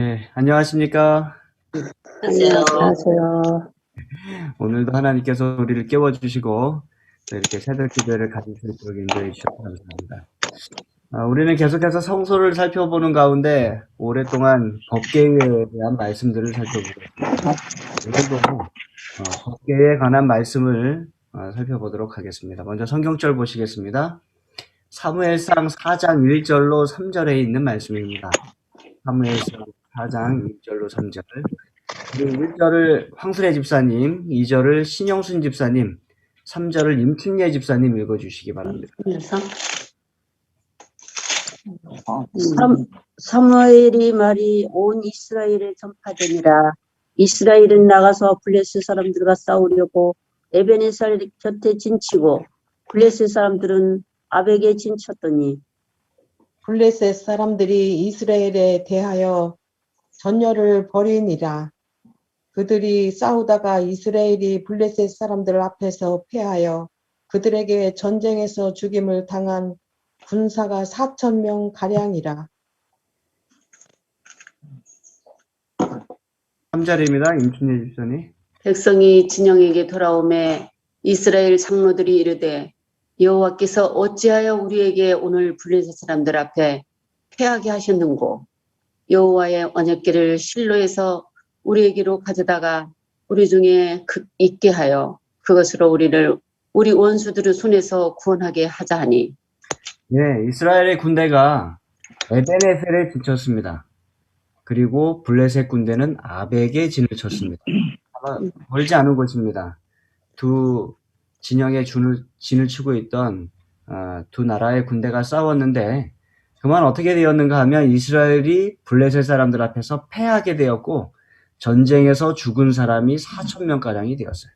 네, 안녕하십니까? 안녕하세요. 안녕하세요. 오늘도 하나님께서 우리를 깨워주시고 또 이렇게 새벽 기도를 가질 수 있도록 인도해 주셔서 감사합니다. 우리는 계속해서 성소를 살펴보는 가운데 오랫동안 법계에 대한 말씀들을 살펴보고 있습니다. 오늘도 법계에 관한 말씀을 살펴보도록 하겠습니다. 먼저 성경절 보시겠습니다. 사무엘상 4장 1절로 3절에 있는 말씀입니다. 사무엘상 4장 1절로 3절. 그리고 1절을 황순혜 집사님, 2절을 신영순 집사님, 3절을 임춘예 집사님 읽어주시기 바랍니다. 사무엘이 말이 온 이스라엘에 전파되니라. 이스라엘은 나가서 블레셋 사람들과 싸우려고 에베네살 곁에 진치고 블레셋 사람들은 아벡에 진쳤더니 블레셋 사람들이 이스라엘에 대하여 전열을 벌이니라. 그들이 싸우다가 이스라엘이 블레셋 사람들 앞에서 패하여 그들에게 전쟁에서 죽임을 당한 군사가 4,000명 가량이라. 3절입니다. 임춘예 집사님. 백성이 진영에게 돌아오매 이스라엘 장로들이 이르되 여호와께서 어찌하여 우리에게 오늘 블레셋 사람들 앞에 패하게 하셨는고 여호와의 언약궤를 실로에서 우리에게로 가져다가 우리 중에 있게 하여 그것으로 우리를 우리 원수들의 손에서 구원하게 하자 하니. 네, 이스라엘의 군대가 에베네셀에 진쳤습니다. 그리고 블레셋 군대는 아벡에 진을 쳤습니다. 아마 멀지 않은 곳입니다. 두 진영에 진을 치고 있던 두 나라의 군대가 싸웠는데 그만 어떻게 되었는가 하면 이스라엘이 블레셋 사람들 앞에서 패하게 되었고 전쟁에서 죽은 사람이 4,000명가량이 되었어요.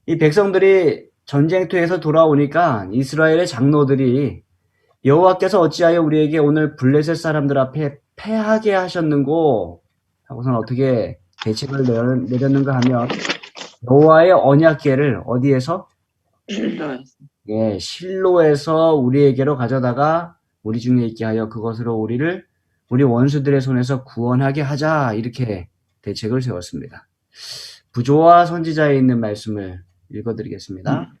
이 백성들이 전쟁터에서 돌아오니까 이스라엘의 장로들이 여호와께서 어찌하여 우리에게 오늘 블레셋 사람들 앞에 패하게 하셨는고 하고선 어떻게 대책을 내렸는가 하면 여호와의 언약궤를 어디에서? 예, 실로에서 우리에게로 가져다가 우리 중에 있게 하여 그것으로 우리를 우리 원수들의 손에서 구원하게 하자, 이렇게 대책을 세웠습니다. 부조와 선지자에 있는 말씀을 읽어드리겠습니다.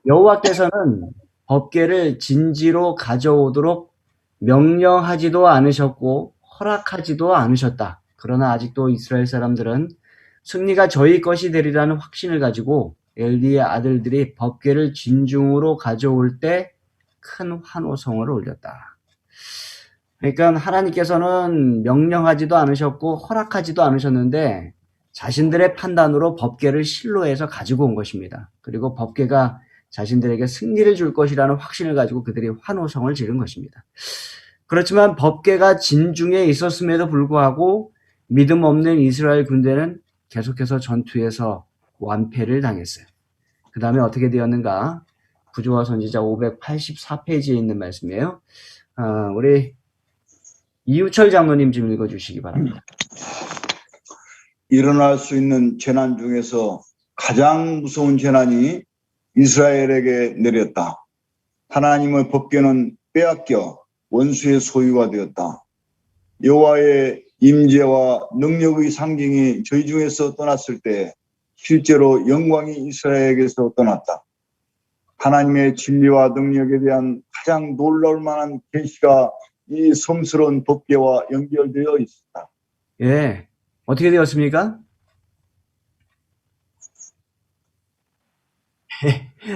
여호와께서는 법궤를 진지로 가져오도록 명령하지도 않으셨고 허락하지도 않으셨다. 그러나 아직도 이스라엘 사람들은 승리가 저희 것이 되리라는 확신을 가지고 엘리의 아들들이 법궤를 진중으로 가져올 때 큰 환호성을 올렸다. 그러니까 하나님께서는 명령하지도 않으셨고 허락하지도 않으셨는데 자신들의 판단으로 법궤를 실로에서 가지고 온 것입니다. 그리고 법궤가 자신들에게 승리를 줄 것이라는 확신을 가지고 그들이 환호성을 지른 것입니다. 그렇지만 법궤가 진중에 있었음에도 불구하고 믿음 없는 이스라엘 군대는 계속해서 전투에서 완패를 당했어요. 그 다음에 어떻게 되었는가? 부조와 선지자 584페이지에 있는 말씀이에요. 우리 이우철 장로님 좀 읽어주시기 바랍니다. 일어날 수 있는 재난 중에서 가장 무서운 재난이 이스라엘에게 내렸다. 하나님의 법궤는 빼앗겨 원수의 소유가 되었다. 여호와의 임재와 능력의 상징이 저희 중에서 떠났을 때 실제로 영광이 이스라엘에게서 떠났다. 하나님의 진리와 능력에 대한 가장 놀라울 만한 계시가 이 성스러운 법궤와 연결되어 있습니다. 예, 어떻게 되었습니까?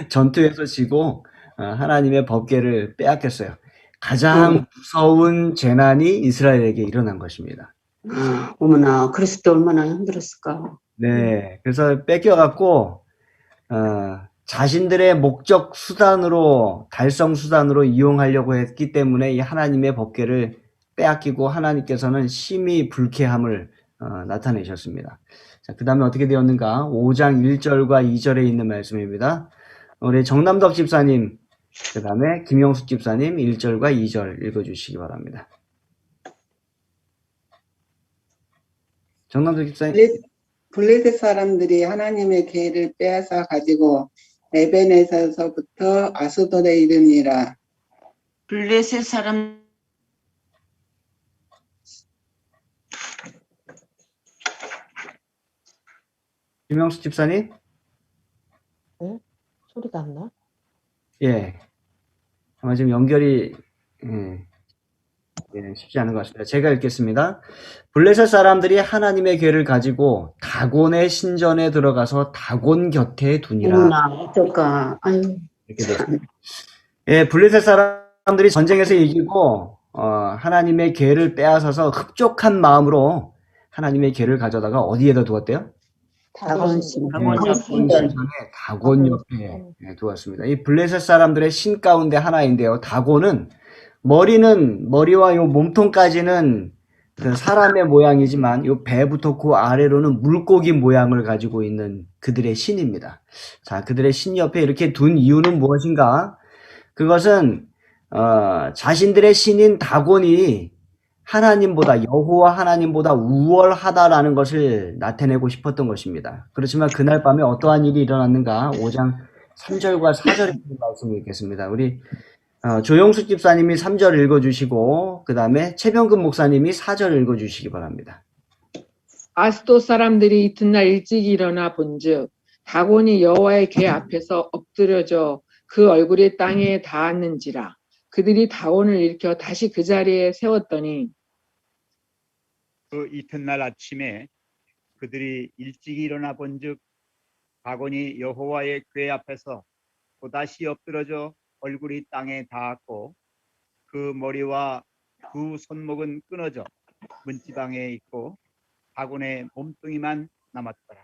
전투에서 지고 하나님의 법궤를 빼앗겼어요. 가장 무서운 재난이 이스라엘에게 일어난 것입니다. 어머나, 그랬을 때 얼마나 힘들었을까. 네, 그래서 뺏겨갖고 자신들의 목적 수단으로, 달성 수단으로 이용하려고 했기 때문에 이 하나님의 법궤를 빼앗기고 하나님께서는 심히 불쾌함을 나타내셨습니다. 자, 그 다음에 어떻게 되었는가? 5장 1절과 2절에 있는 말씀입니다. 우리 정남덕 집사님, 그 다음에 김영숙 집사님 1절과 2절 읽어주시기 바랍니다. 정남덕 집사님. 블레셋 사람들이 하나님의 궤를 빼앗아 가지고 에벤에서부터 아스돗에 이르니라. 블레셋 사람 김영수 집사님? 소리가 안 나? 예. 아마 지금 연결이 쉽지 않은 것 같습니다. 제가 읽겠습니다. 블레셋 사람들이 하나님의 괴를 가지고 다곤의 신전에 들어가서 다곤 곁에 두니라. 어머나, 어떨까. 아유, 이렇게 되어 예, 블레셋 사람들이 전쟁에서 이기고 하나님의 괴를 빼앗아서 흡족한 마음으로 하나님의 괴를 가져다가 어디에다 두었대요? 다곤 다곤 신전. 신전에 다곤 옆에 두었습니다. 이 블레셋 사람들의 신 가운데 하나인데요. 다곤은 머리와 요 몸통까지는 그 사람의 모양이지만 요 배부터 그 아래로는 물고기 모양을 가지고 있는 그들의 신입니다. 자, 그들의 신 옆에 이렇게 둔 이유는 무엇인가? 그것은 자신들의 신인 다곤이 하나님보다 여호와 하나님보다 우월하다라는 것을 나타내고 싶었던 것입니다. 그렇지만 그날 밤에 어떠한 일이 일어났는가? 5장 3절과 4절에 있는 말씀을 읽겠습니다. 우리 조영숙 집사님이 3절 읽어주시고 그 다음에 최병근 목사님이 4절 읽어주시기 바랍니다. 아스돗 사람들이 이튿날 일찍 일어나 본즉 다곤이 여호와의 궤 앞에서 엎드려져 그 얼굴이 땅에 닿았는지라. 그들이 다곤을 일으켜 다시 그 자리에 세웠더니 그 이튿날 아침에 그들이 일찍 일어나 본즉 다곤이 여호와의 궤 앞에서 또다시 엎드러져 얼굴이 땅에 닿았고 그 머리와 두 손목은 끊어져 문지방에 있고 다곤의 몸뚱이만 남았더라.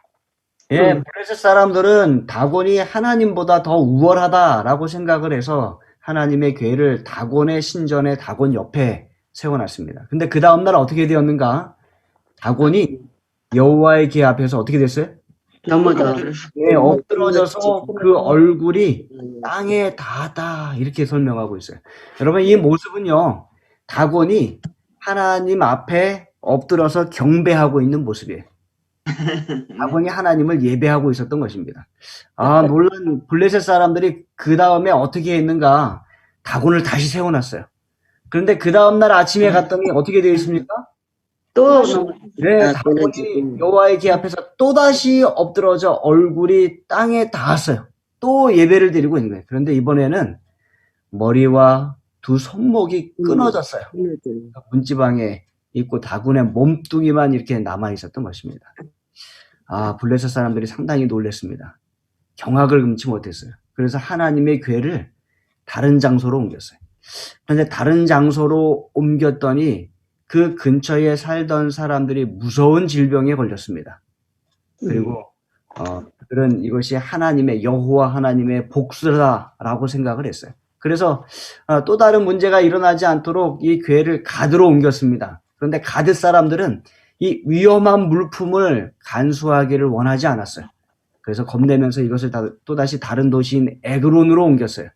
예, 블레셋 사람들은 다곤이 하나님보다 더 우월하다라고 생각을 해서 하나님의 궤를 다곤의 신전에 다곤 옆에 세워놨습니다. 근데 그 다음날 어떻게 되었는가? 다곤이 여호와의 궤 앞에서 어떻게 됐어요? 넘어져. 예, 엎드러져서 그 얼굴이 땅에 닿았다 이렇게 설명하고 있어요. 여러분 이 모습은요 다곤이 하나님 앞에 엎드려서 경배하고 있는 모습이에요. 다곤이 하나님을 예배하고 있었던 것입니다. 물론 블레셋 사람들이 그 다음에 어떻게 했는가? 다곤을 다시 세워놨어요. 그런데 그 다음날 아침에 갔더니 어떻게 되어 있습니까? 또 네, 다곤이 여호와의 궤 앞에서 또다시 엎드러져 얼굴이 땅에 닿았어요. 또 예배를 드리고 있는 거예요. 그런데 이번에는 머리와 두 손목이 끊어졌어요. 문지방에 있고 다곤의 몸뚱이만 이렇게 남아 있었던 것입니다. 블레셋 사람들이 상당히 놀랐습니다. 경악을 금치 못했어요. 그래서 하나님의 궤를 다른 장소로 옮겼어요. 그런데 다른 장소로 옮겼더니 그 근처에 살던 사람들이 무서운 질병에 걸렸습니다. 그리고 그들은 이것이 하나님의 여호와 하나님의 복수다라고 생각을 했어요. 그래서 또 다른 문제가 일어나지 않도록 이 궤를 가드로 옮겼습니다. 그런데 가드 사람들은 이 위험한 물품을 간수하기를 원하지 않았어요. 그래서 겁내면서 이것을 또다시 다른 도시인 에그론으로 옮겼어요.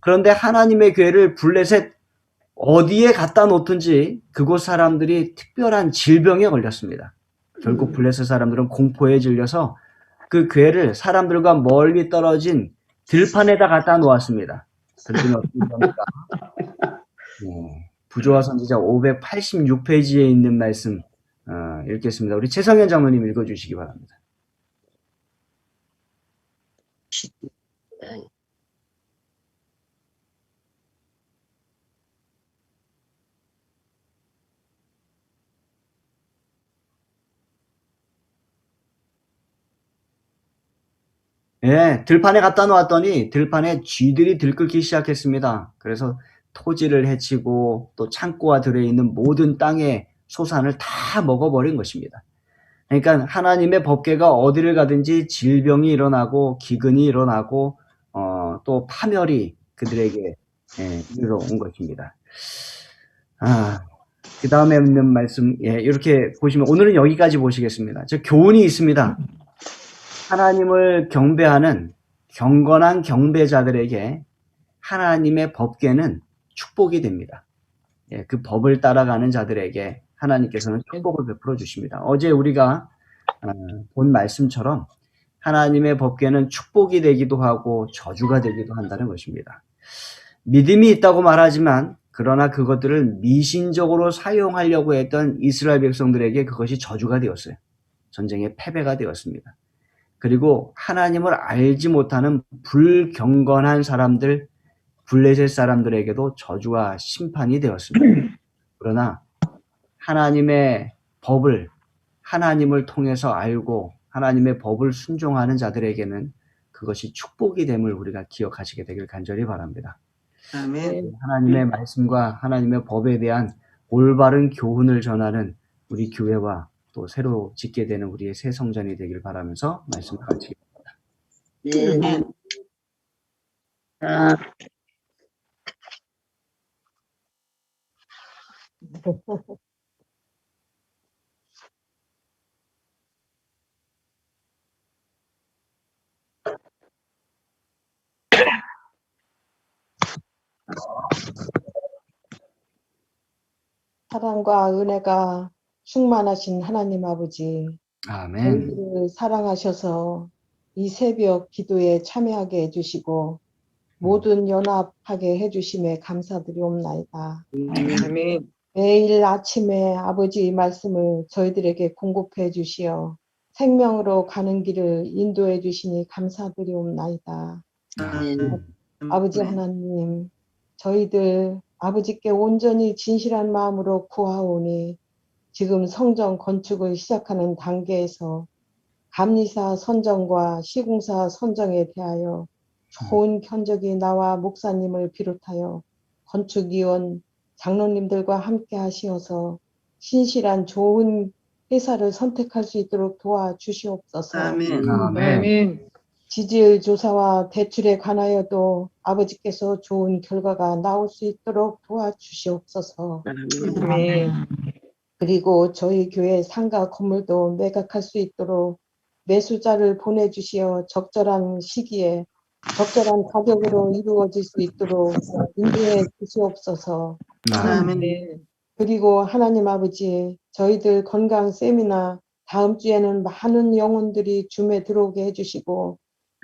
그런데 하나님의 궤를 블레셋 어디에 갖다 놓든지 그곳 사람들이 특별한 질병에 걸렸습니다. 결국 블레셋 사람들은 공포에 질려서 그 궤를 사람들과 멀리 떨어진 들판에다 갖다 놓았습니다. 그랬더니 어떻게 됩니까? 부조화 선지자 586페이지에 있는 말씀 읽겠습니다. 우리 최성현 장로님 읽어주시기 바랍니다. 예, 들판에 갖다 놓았더니 들판에 쥐들이 들끓기 시작했습니다. 그래서 토지를 해치고 또 창고와 들어있는 모든 땅의 소산을 다 먹어버린 것입니다. 그러니까 하나님의 법궤가 어디를 가든지 질병이 일어나고 기근이 일어나고 또 파멸이 그들에게 이르러온 것입니다. 그 다음에 있는 말씀 이렇게 보시면 오늘은 여기까지 보시겠습니다. 저 교훈이 있습니다. 하나님을 경배하는 경건한 경배자들에게 하나님의 법궤는 축복이 됩니다. 그 법을 따라가는 자들에게 하나님께서는 축복을 베풀어 주십니다. 어제 우리가 본 말씀처럼 하나님의 법궤는 축복이 되기도 하고 저주가 되기도 한다는 것입니다. 믿음이 있다고 말하지만 그러나 그것들을 미신적으로 사용하려고 했던 이스라엘 백성들에게 그것이 저주가 되었어요. 전쟁의 패배가 되었습니다. 그리고 하나님을 알지 못하는 불경건한 사람들, 블레셋 사람들에게도 저주와 심판이 되었습니다. 그러나 하나님의 법을 하나님을 통해서 알고 하나님의 법을 순종하는 자들에게는 그것이 축복이 됨을 우리가 기억하시게 되길 간절히 바랍니다. 아멘. 하나님의 말씀과 하나님의 법에 대한 올바른 교훈을 전하는 우리 교회와 또 새로 짓게 되는 우리의 새 성전이 되길 바라면서 말씀을 마치겠습니다. 네. 자, 사랑과 은혜가 충만하신 하나님 아버지, 아멘. 저희들을 사랑하셔서 이 새벽 기도에 참여하게 해주시고 모든 연합하게 해주심에 감사드리옵나이다. 아멘. 매일 아침에 아버지 말씀을 저희들에게 공급해 주시어 생명으로 가는 길을 인도해 주시니 감사드리옵나이다. 아멘. 아버지 하나님, 저희들 아버지께 온전히 진실한 마음으로 구하오니 지금 성전 건축을 시작하는 단계에서 감리사 선정과 시공사 선정에 대하여 좋은 견적이 나와 목사님을 비롯하여 건축위원, 장로님들과 함께 하시어서 신실한 좋은 회사를 선택할 수 있도록 도와주시옵소서. 아멘. 아멘. 지질 조사와 대출에 관하여도 아버지께서 좋은 결과가 나올 수 있도록 도와주시옵소서. 아멘. 그리고 저희 교회 상가 건물도 매각할 수 있도록 매수자를 보내주시어 적절한 시기에 적절한 가격으로 이루어질 수 있도록 인도해 주시옵소서. 아멘. 그리고 하나님 아버지, 저희들 건강 세미나 다음 주에는 많은 영혼들이 줌에 들어오게 해주시고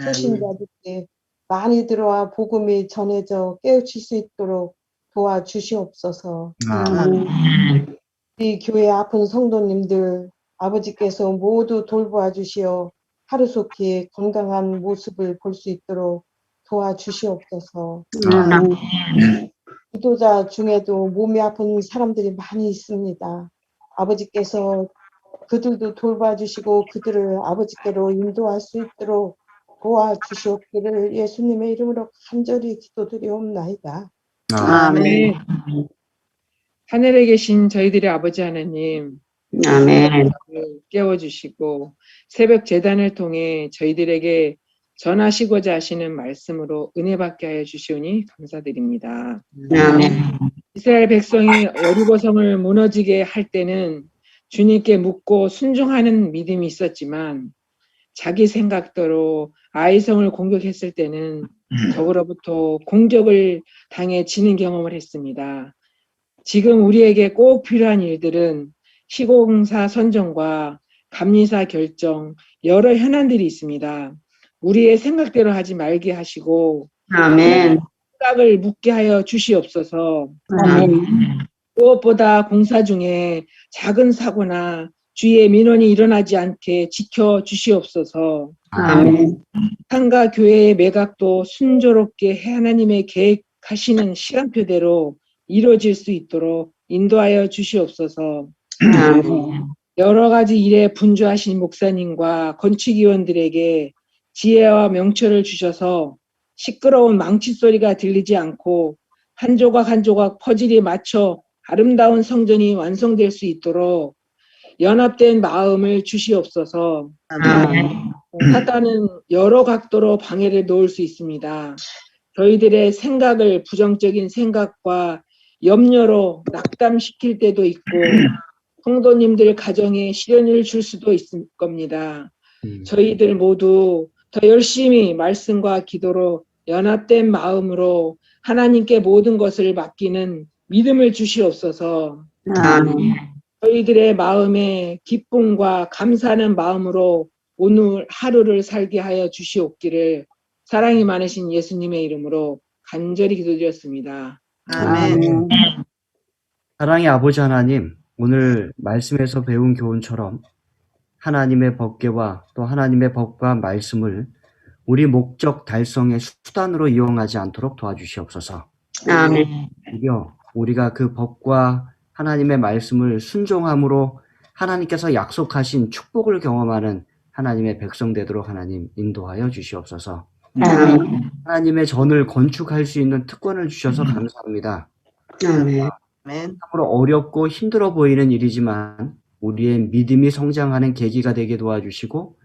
초신자들이 많이 들어와 복음이 전해져 깨우칠 수 있도록 도와주시옵소서. 우리 교회 아픈 성도님들 아버지께서 모두 돌보아 주시어 하루속히 건강한 모습을 볼 수 있도록 도와주시옵소서. 기도자 중에도 몸이 아픈 사람들이 많이 있습니다. 아버지께서 그들도 돌봐주시고 그들을 아버지께로 인도할 수 있도록 도와주시옵기를 예수님의 이름으로 간절히 기도드리옵나이다. 아멘. 하늘에 계신 저희들의 아버지 하나님, 아멘. 깨워주시고 새벽 제단을 통해 저희들에게 전하시고자 하시는 말씀으로 은혜 받게 하여 주시오니 감사드립니다. 아멘. 이스라엘 백성이 여리고성을 무너지게 할 때는 주님께 묻고 순종하는 믿음이 있었지만 자기 생각대로 아이성을 공격했을 때는 적으로부터 공격을 당해 지는 경험을 했습니다. 지금 우리에게 꼭 필요한 일들은 시공사 선정과 감리사 결정, 여러 현안들이 있습니다. 우리의 생각대로 하지 말게 하시고 아멘. 생각을 묻게 하여 주시옵소서. 아멘. 무엇보다 공사 중에 작은 사고나 주위에 민원이 일어나지 않게 지켜 주시옵소서. 아멘. 상가 교회의 매각도 순조롭게 하나님의 계획하시는 시간표대로 이루어질 수 있도록 인도하여 주시옵소서. 아멘. 여러 가지 일에 분주하신 목사님과 건축위원들에게 지혜와 명철을 주셔서 시끄러운 망치 소리가 들리지 않고 한 조각 한 조각 퍼즐이 맞춰 아름다운 성전이 완성될 수 있도록 연합된 마음을 주시옵소서. 아멘. 사단은 여러 각도로 방해를 놓을 수 있습니다. 저희들의 생각을 부정적인 생각과 염려로 낙담시킬 때도 있고 성도님들 가정에 시련을 줄 수도 있을 겁니다. 저희들 모두 더 열심히 말씀과 기도로 연합된 마음으로 하나님께 모든 것을 맡기는 믿음을 주시옵소서. 아멘. 저희들의 마음에 기쁨과 감사하는 마음으로 오늘 하루를 살게 하여 주시옵기를 사랑이 많으신 예수님의 이름으로 간절히 기도드렸습니다. 아멘. 사랑의 아버지 하나님, 오늘 말씀에서 배운 교훈처럼 하나님의 법궤와 또 하나님의 법과 말씀을 우리 목적 달성의 수단으로 이용하지 않도록 도와주시옵소서. 아멘. 오히려 우리가 그 법과 하나님의 말씀을 순종함으로 하나님께서 약속하신 축복을 경험하는 하나님의 백성 되도록 하나님 인도하여 주시옵소서. 아멘. 하나님의 전을 건축할 수 있는 특권을 주셔서 감사합니다. 아멘. 아멘. 참으로 어렵고 힘들어 보이는 일이지만 우리의 믿음이 성장하는 계기가 되게 도와주시고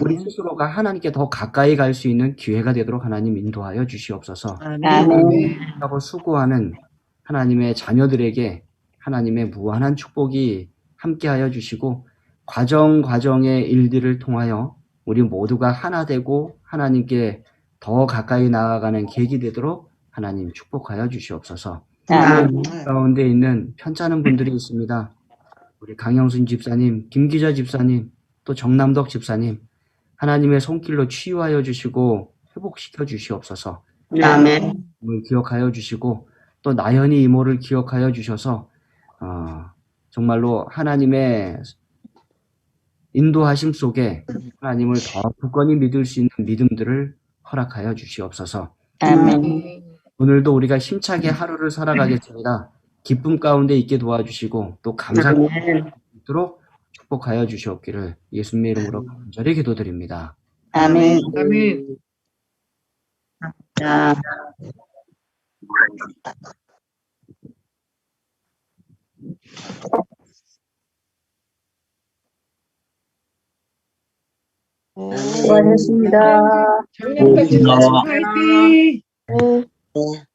우리 아멘. 스스로가 하나님께 더 가까이 갈 수 있는 기회가 되도록 하나님 인도하여 주시옵소서. 아멘. 아멘. 하고 수고하는 하나님의 자녀들에게 하나님의 무한한 축복이 함께하여 주시고 과정의 일들을 통하여 우리 모두가 하나 되고 하나님께 더 가까이 나아가는 계기 되도록 하나님 축복하여 주시옵소서. 아멘. 가운데 있는 편찮은 분들이 있습니다. 우리 강영순 집사님, 김기자 집사님, 또 정남덕 집사님, 하나님의 손길로 치유하여 주시고 회복시켜 주시옵소서. 아멘. 을 기억하여 주시고 또 나연이 이모를 기억하여 주셔서 정말로 하나님의 인도하심 속에 하나님을 더 굳건히 믿을 수 있는 믿음들을 허락하여 주시옵소서. 아멘. 오늘도 우리가 힘차게 하루를 살아가겠습니다. 기쁨 가운데 있게 도와주시고 또 감사가 있도록 축복하여 주시옵기를 예수님의 이름으로 간절히 기도드립니다. 아멘. 아멘. 자, 네. 수고하셨습니다. 정남덕 집사님 화이팅! 네. 네.